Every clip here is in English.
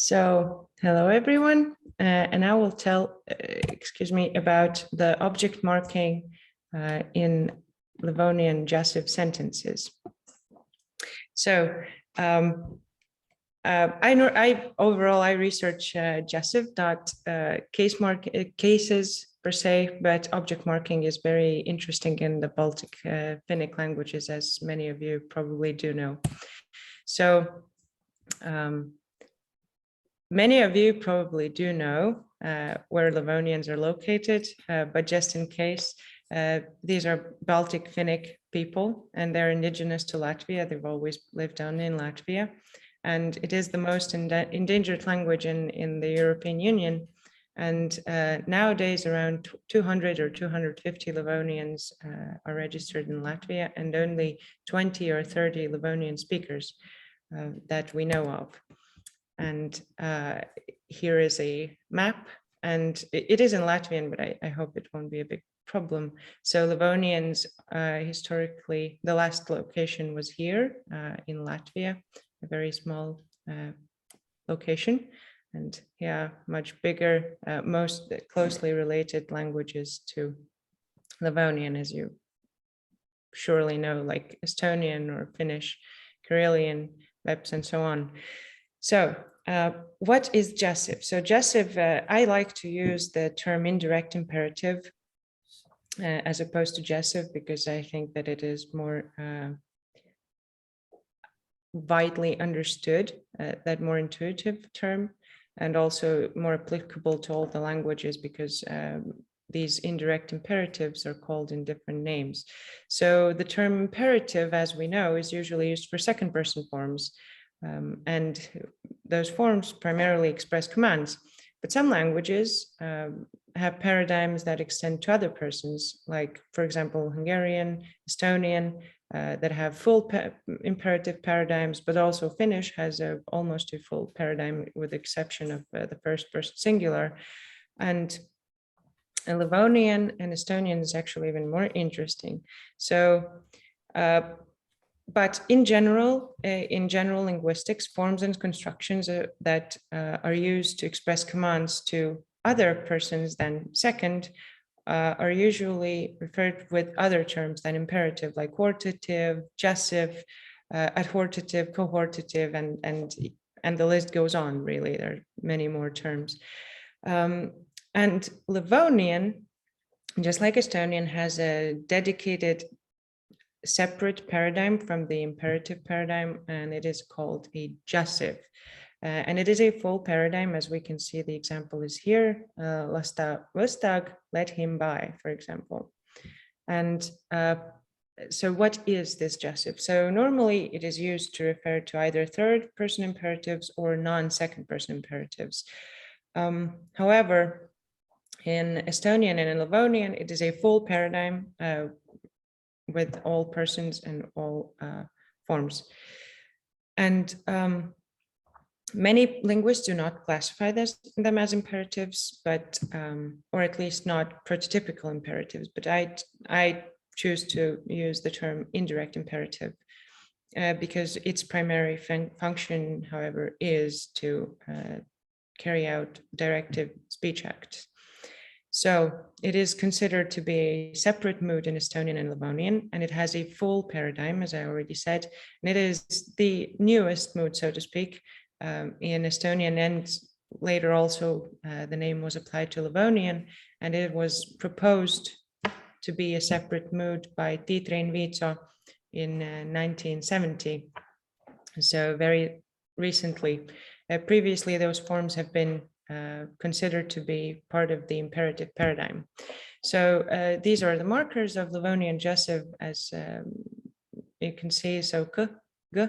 So, hello everyone, and I will tell, about the object marking in Livonian jussive sentences. So, I research jussive, not cases per se, but object marking is very interesting in the Baltic Finnic languages, as many of you probably do know. So, many of you probably do know where Livonians are located, but just in case, these are Baltic Finnic people, and they're indigenous to Latvia. They've always lived down in Latvia, and it is the most endangered language in the European Union. And nowadays, around 200 or 250 Livonians are registered in Latvia, and only 20 or 30 Livonian speakers that we know of. And here is a map, and it is in Latvian, but I hope it won't be a big problem. So Livonians, historically, the last location was here in Latvia, a very small location. And yeah, much bigger, most closely related languages to Livonian, as you surely know, like Estonian or Finnish, Karelian, verbs, and so on. So what is jussive? So jussive, I like to use the term indirect imperative as opposed to jussive, because I think that it is more widely understood, that more intuitive term, and also more applicable to all the languages, because these indirect imperatives are called in different names. So the term imperative, as we know, is usually used for second person forms. And those forms primarily express commands, but some languages have paradigms that extend to other persons, like, for example, Hungarian, Estonian, that have full imperative paradigms, but also Finnish has almost a full paradigm, with the exception of the first person singular. And Livonian and Estonian is actually even more interesting. So, but in general linguistics, forms and constructions that are used to express commands to other persons than second are usually referred with other terms than imperative, like hortative, jussive, adhortative, cohortative, and the list goes on. Really, there are many more terms. And Livonian, just like Estonian, has a dedicated separate paradigm from the imperative paradigm, and it is called a jussive. And it is a full paradigm, as we can see. The example is here, lasta vastag, let him buy, for example. And so what is this jussive? So normally it is used to refer to either third person imperatives or non-second person imperatives. However, in Estonian and in Livonian, it is a full paradigm with all persons and all forms. And many linguists do not classify them as imperatives, but or at least not prototypical imperatives. But I choose to use the term indirect imperative because its primary function, however, is to carry out directive speech acts. So it is considered to be a separate mood in Estonian and Livonian, and it has a full paradigm, as I already said, and it is the newest mood, so to speak, in Estonian, and later also the name was applied to Livonian, and it was proposed to be a separate mood by Tiit Reinviitso in 1970. So very recently. Previously, those forms have been considered to be part of the imperative paradigm. So these are the markers of Livonian jussive, as you can see, so k, g,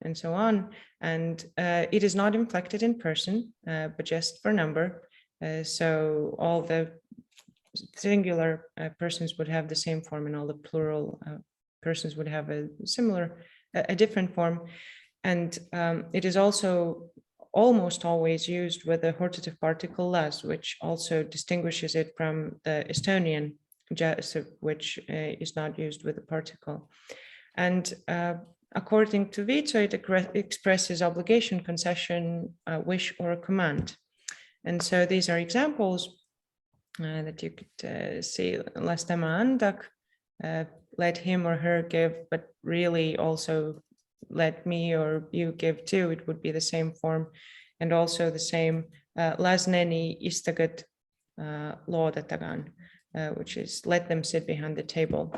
and so on. And it is not inflected in person, but just for number. So all the singular persons would have the same form, and all the plural persons would have a different form. And it is also almost always used with the hortative particle las, which also distinguishes it from the Estonian jussive, which is not used with a particle. And According to veto, it expresses obligation, concession, wish, or a command. And so these are examples that you could see. Las tema andak, let him or her give, but really also let me or you give too. It would be the same form. And also the same las neni istagad loodatagan, which is let them sit behind the table.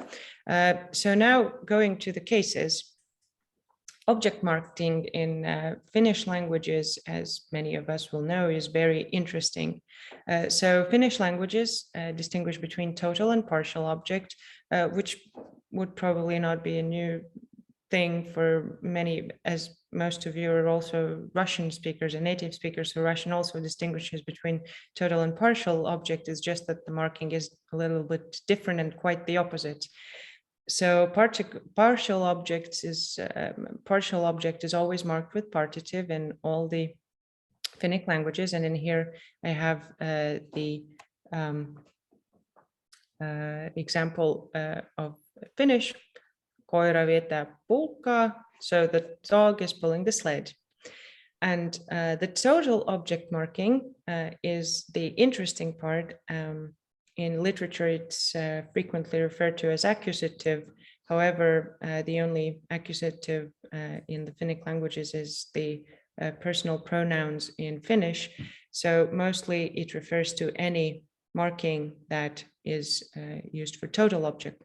So now going to the cases. Object marking in Finnish languages, as many of us will know, is very interesting. So Finnish languages distinguish between total and partial object, which would probably not be a new thing for many, as most of you are also Russian speakers and native speakers. So Russian also distinguishes between total and partial object. It's just that the marking is a little bit different and quite the opposite. So partial object is always marked with partitive in all the Finnic languages, and in here I have the example of Finnish, koira vetää pulkkaa, so the dog is pulling the sled. And the total object marking is the interesting part. In literature, it's frequently referred to as accusative. However, the only accusative in the Finnic languages is the personal pronouns in Finnish. So mostly it refers to any marking that is used for total object.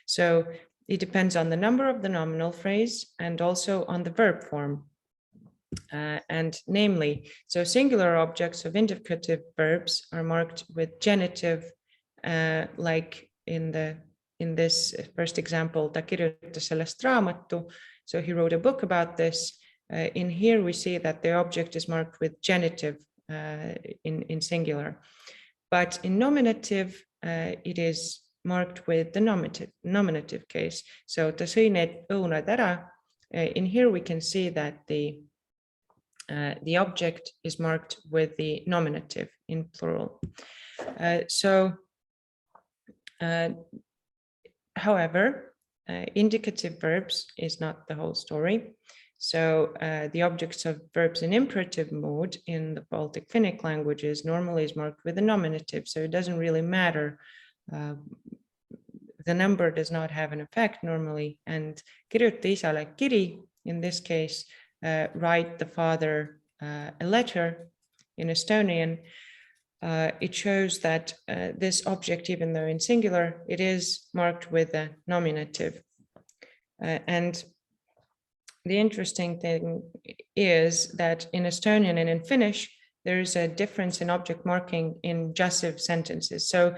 So it depends on the number of the nominal phrase and also on the verb form. And namely, so singular objects of indicative verbs are marked with genitive, like in this first example, ta kirjutas sellest raamattu. So he wrote a book about this. In here, we see that the object is marked with genitive in singular, but in nominative, it is marked with the nominative case. So ta sõi need õunad ära. In here, we can see that the object is marked with the nominative in plural. However, indicative verbs is not the whole story. So the objects of verbs in imperative mode in the Baltic Finnic languages normally is marked with a nominative. So it doesn't really matter. The number does not have an effect normally. And kirjuta isale kiri, in this case, write the father a letter in Estonian. It shows that this object, even though in singular, it is marked with a nominative. And the interesting thing is that in Estonian and in Finnish, there's a difference in object marking in jussive sentences. So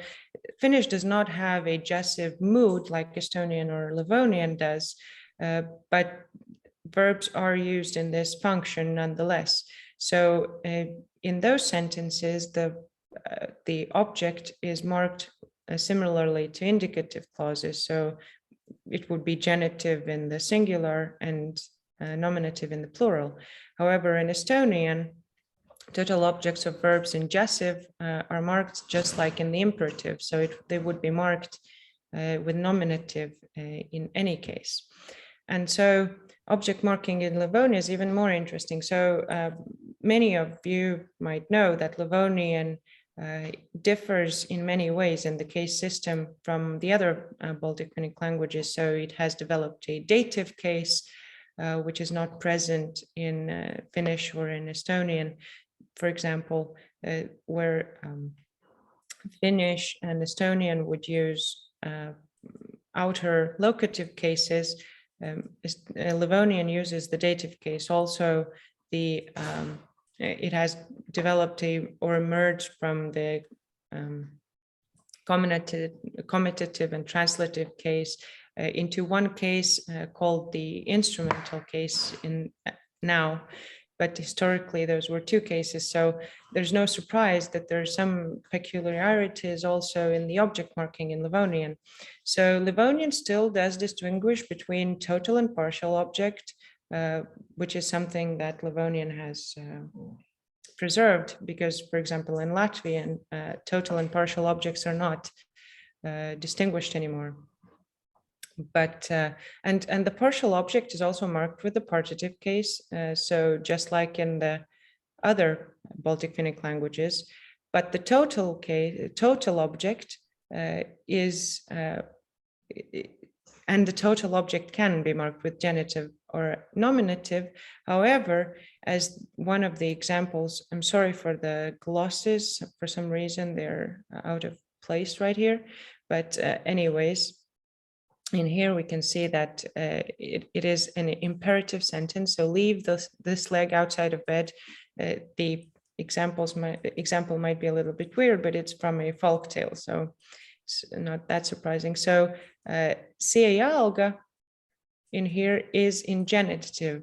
Finnish does not have a jussive mood like Estonian or Livonian does, but verbs are used in this function nonetheless. So in those sentences, the object is marked similarly to indicative clauses. So it would be genitive in the singular and nominative in the plural. However, in Estonian, total objects of verbs in jussive are marked just like in the imperative. So they would be marked with nominative in any case. And so object marking in Livonian is even more interesting. So many of you might know that Livonian differs in many ways in the case system from the other Baltic Finnic languages. So it has developed a dative case, which is not present in Finnish or in Estonian, for example, where Finnish and Estonian would use outer locative cases. Livonian uses the dative case. Also, it has developed or emerged from the commutative and translative case into one case called the instrumental case now. But historically, those were two cases. So there's no surprise that there's some peculiarities also in the object marking in Livonian. So Livonian still does distinguish between total and partial object, which is something that Livonian has preserved because, for example, in Latvian, total and partial objects are not distinguished anymore. But and the partial object is also marked with the partitive case. So just like in the other Baltic Finnic languages, but the total object is and the total object can be marked with genitive or nominative. However, as one of the examples, I'm sorry for the glosses, for some reason they're out of place right here, but anyways, in here we can see that it is an imperative sentence. So leave this leg outside of bed. The example might be a little bit weird, but it's from a folk tale, so it's not that surprising. So see jalga in here is in genitive,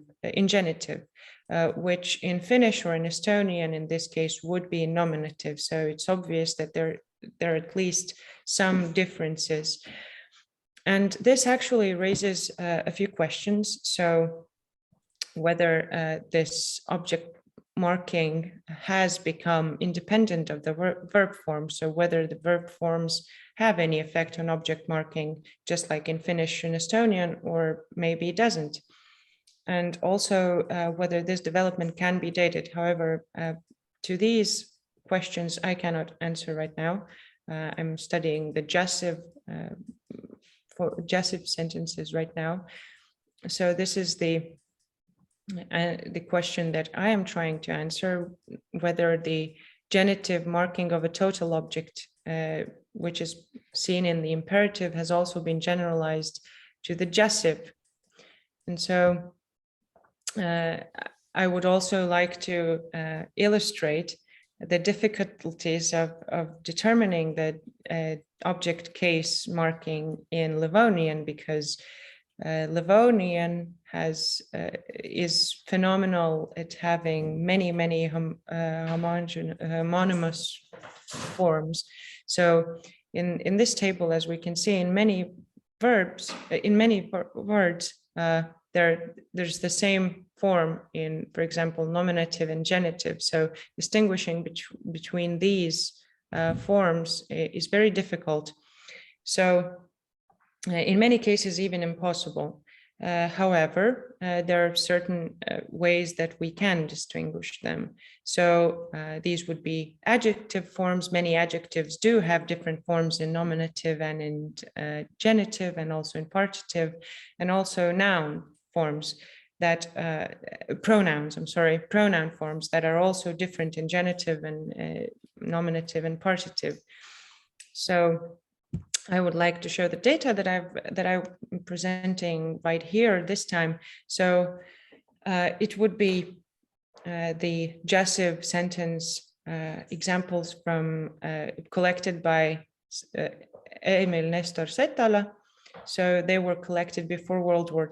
which in Finnish or in Estonian in this case would be nominative. So it's obvious that there are at least some differences. And this actually raises a few questions. So whether this object marking has become independent of the verb form. So whether the verb forms have any effect on object marking, just like in Finnish and Estonian, or maybe it doesn't. And also whether this development can be dated. However, to these questions, I cannot answer right now. I'm studying the jussive sentences right now. So this is the question that I am trying to answer, whether the genitive marking of a total object, which is seen in the imperative, has also been generalized to the jussive. And so I would also like to illustrate the difficulties of determining the object case marking in Livonian, because Livonian is phenomenal at having many homonymous forms. So in this table, as we can see, in many verbs, in many words, there's the same form in, for example, nominative and genitive. So distinguishing between these forms is very difficult. So in many cases, even impossible. However, there are certain ways that we can distinguish them. So these would be adjective forms. Many adjectives do have different forms in nominative and in genitive, and also in partitive, and also noun forms that pronoun forms that are also different in genitive and nominative and partitive. So I would like to show the data that I'm presenting right here this time. So it would be the jussive sentence examples from collected by Emil Nestor Setala. So they were collected before World War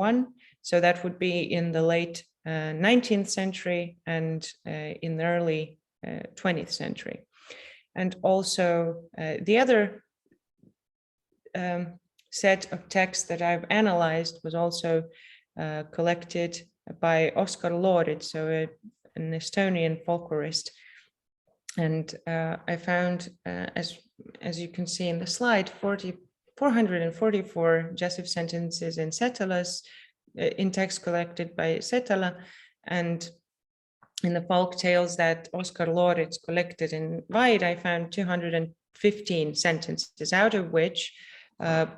I. So that would be in the late 19th century and in the early 20th century. And also the other set of texts that I've analyzed was also collected by Oskar Loorit, so an Estonian folklorist. And I found, as you can see in the slide, 444 jussive sentences in Setala's, in text collected by Setala, and in the folk tales that Oskar Loorit collected in Vaid, I found 215 sentences, out of which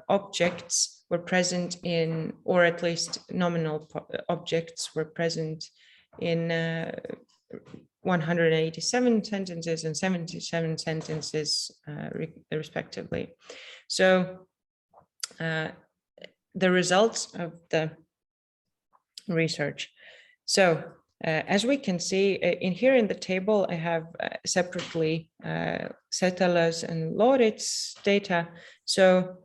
objects were present in, or at least nominal objects were present in 187 sentences and 77 sentences respectively. So the results of the research. So as we can see in here in the table, I have separately Setala's and Loorit's data. So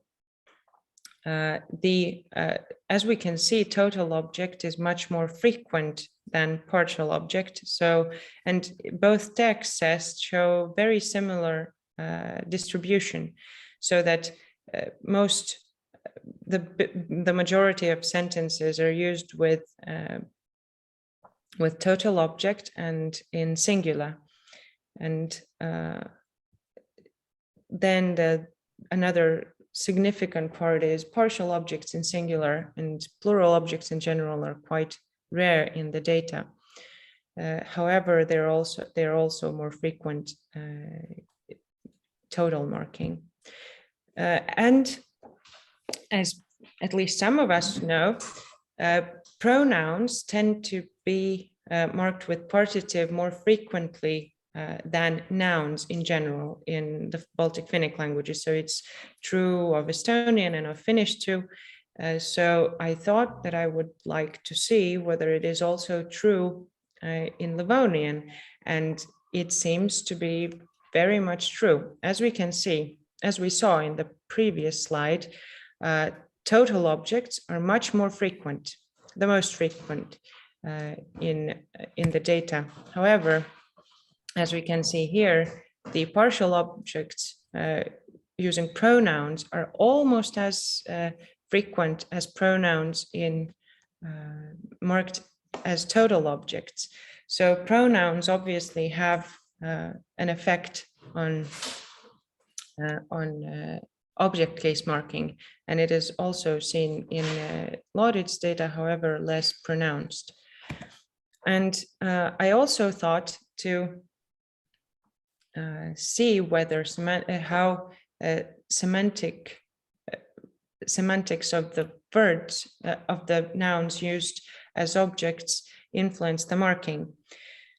as we can see, total object is much more frequent than partial object. So, and both texts show very similar distribution, so that the majority of sentences are used with total object and in singular. And then another significant part is partial objects in singular and plural objects in general are quite rare in the data. However, they're also more frequent total marking. And as at least some of us know, pronouns tend to be marked with partitive more frequently than nouns in general in the Baltic Finnic languages. So it's true of Estonian and of Finnish too. So I thought that I would like to see whether it is also true in Livonian, and it seems to be very much true. As we can see, as we saw in the previous slide, total objects are much more frequent, the most frequent in the data. However, as we can see here, the partial objects using pronouns are almost as frequent as pronouns in marked as total objects. So pronouns obviously have an effect on object case marking, and it is also seen in Laurit's data, however, less pronounced. And I also thought to see whether how semantics of the verbs of the nouns used as objects influence the marking.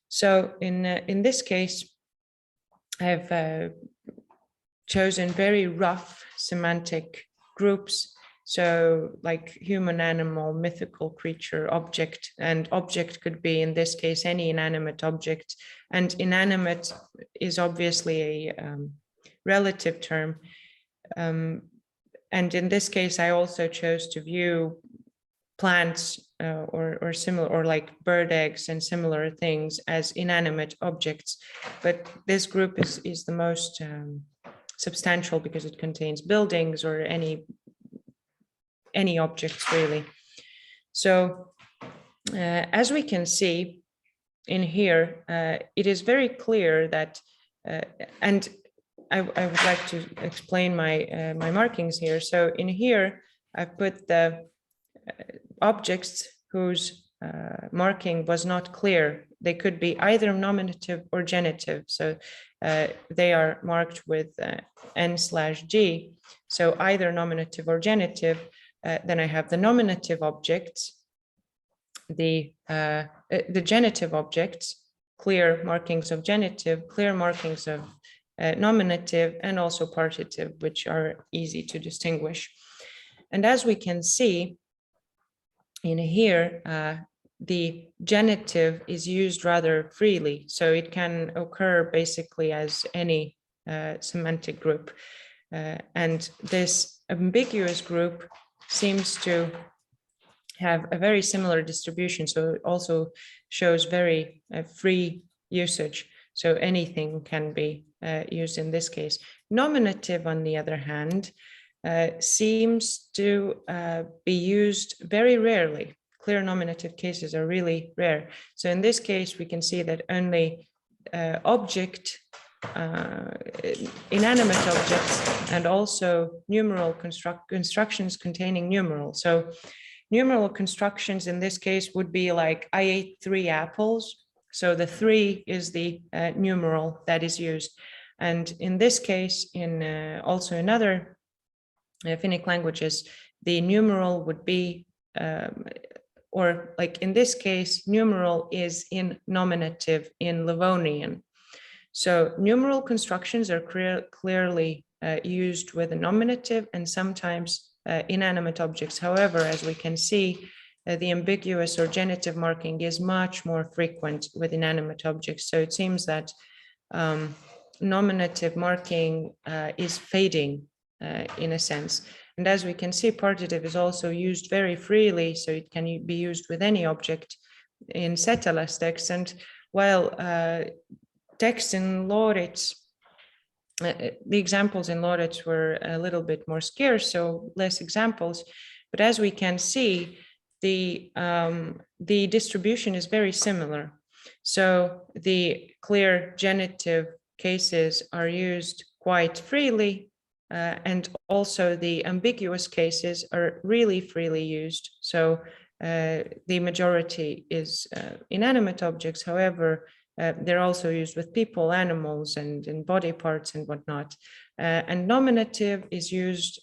So in this case, I've chosen very rough semantic groups. So like human, animal, mythical creature, object, and object could be in this case any inanimate object, and inanimate is obviously a relative term. And in this case, I also chose to view plants or similar, or like bird eggs and similar things as inanimate objects. But this group is the most substantial because it contains buildings or any objects really. So as we can see in here, it is very clear that, and I would like to explain my my markings here. So in here, I've put the objects whose marking was not clear. They could be either nominative or genitive. So they are marked with N/G. So either nominative or genitive. Then I have the nominative objects, the genitive objects, clear markings of genitive, clear markings of nominative, and also partitive, which are easy to distinguish. And as we can see in here, the genitive is used rather freely. So it can occur basically as any semantic group. And this ambiguous group seems to have a very similar distribution. So it also shows very free usage. So anything can be used in this case. Nominative, on the other hand, seems to be used very rarely. Clear nominative cases are really rare. So in this case, we can see that only object, inanimate objects, and also numeral constructions containing numerals. So numeral constructions in this case would be like, I ate 3 apples. So the 3 is the numeral that is used. And in this case, in also in other Finnic languages, the numeral would be, or like in this case, numeral is in nominative in Livonian. So numeral constructions are clearly used with a nominative and sometimes inanimate objects. However, as we can see, the ambiguous or genitive marking is much more frequent with inanimate objects. So it seems that nominative marking is fading in a sense. And as we can see, partitive is also used very freely, so it can be used with any object in Setelas text. And while text in Laurit's, the examples in Laurit's were a little bit more scarce, so less examples. But as we can see, the distribution is very similar. So the clear genitive cases are used quite freely, and also the ambiguous cases are really freely used. So the majority is inanimate objects. However, they're also used with people, animals, and body parts and whatnot. And nominative is used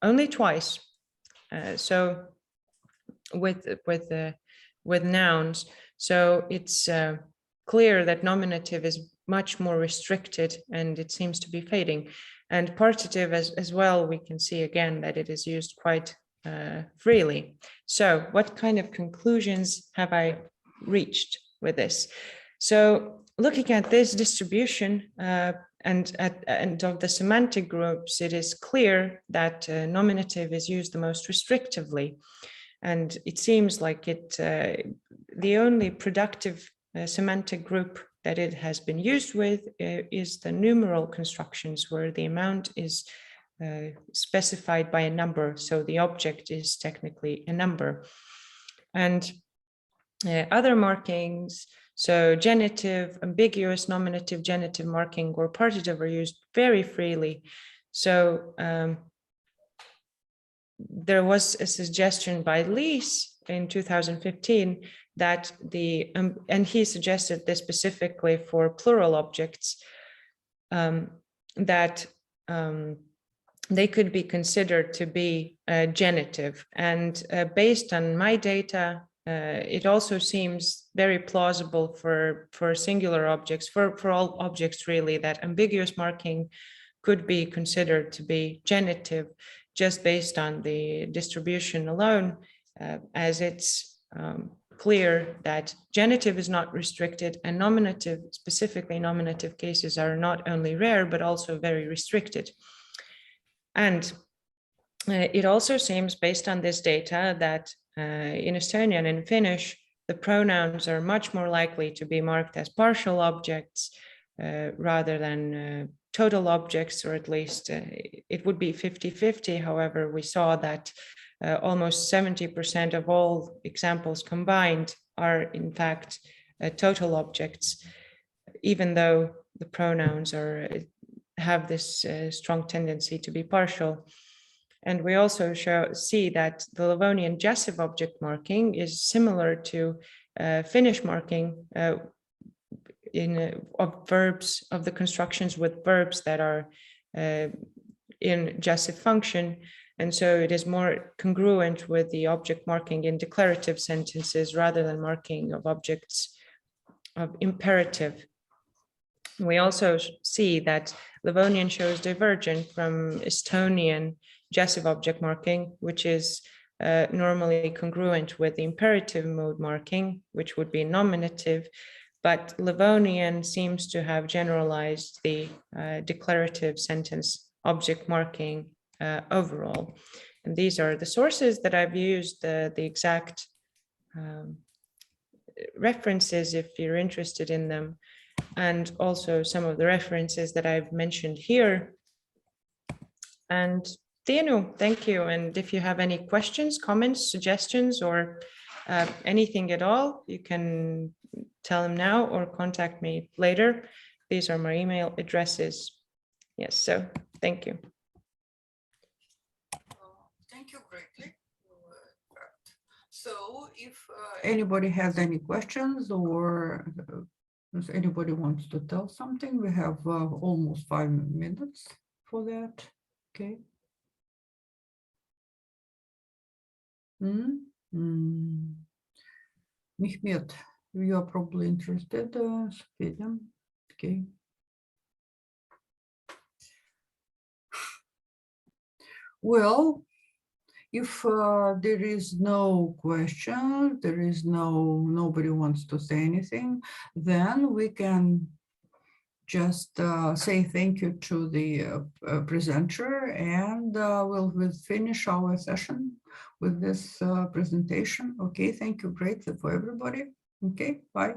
only twice. So with nouns, so it's clear that nominative is much more restricted, and it seems to be fading. And partitive as well, we can see again that it is used quite freely. So what kind of conclusions have I reached with this? So looking at this distribution and of the semantic groups, it is clear that nominative is used the most restrictively. And it seems like the only productive semantic group that it has been used with is the numeral constructions, where the amount is specified by a number. So the object is technically a number. And other markings, so genitive, ambiguous, nominative, genitive marking, or partitive are used very freely. So there was a suggestion by Lees in 2015 that and he suggested this specifically for plural objects, that they could be considered to be genitive. And based on my data, it also seems very plausible for singular objects, for all objects really, that ambiguous marking could be considered to be genitive, just based on the distribution alone, as it's clear that genitive is not restricted, and nominative, specifically nominative cases, are not only rare, but also very restricted. And it also seems, based on this data, that in Estonian and Finnish, the pronouns are much more likely to be marked as partial objects rather than total objects, or at least it would be 50-50. However, we saw that almost 70% of all examples combined are in fact total objects, even though the pronouns have this strong tendency to be partial. And we also see that the Livonian jussive object marking is similar to Finnish marking of verbs, of the constructions with verbs that are in jussive function. And so it is more congruent with the object marking in declarative sentences rather than marking of objects of imperative. We also see that Livonian shows divergent from Estonian jussive object marking, which is normally congruent with the imperative mode marking, which would be nominative. But Livonian seems to have generalized the declarative sentence object marking overall. And these are the sources that I've used, the exact references if you're interested in them, and also some of the references that I've mentioned here. And Tiinu, thank you. And if you have any questions, comments, suggestions, or anything at all, you can tell them now or contact me later. These are my email addresses. Yes, so thank you. Thank you greatly. So if anybody has any questions, or if anybody wants to tell something, we have almost 5 minutes for that. Okay. Mehmet, you are probably interested. Okay. Well, if there is no question, nobody wants to say anything, then we can just say thank you to the presenter, and we'll finish our session with this presentation. Okay, thank you, great for everybody. Okay, bye.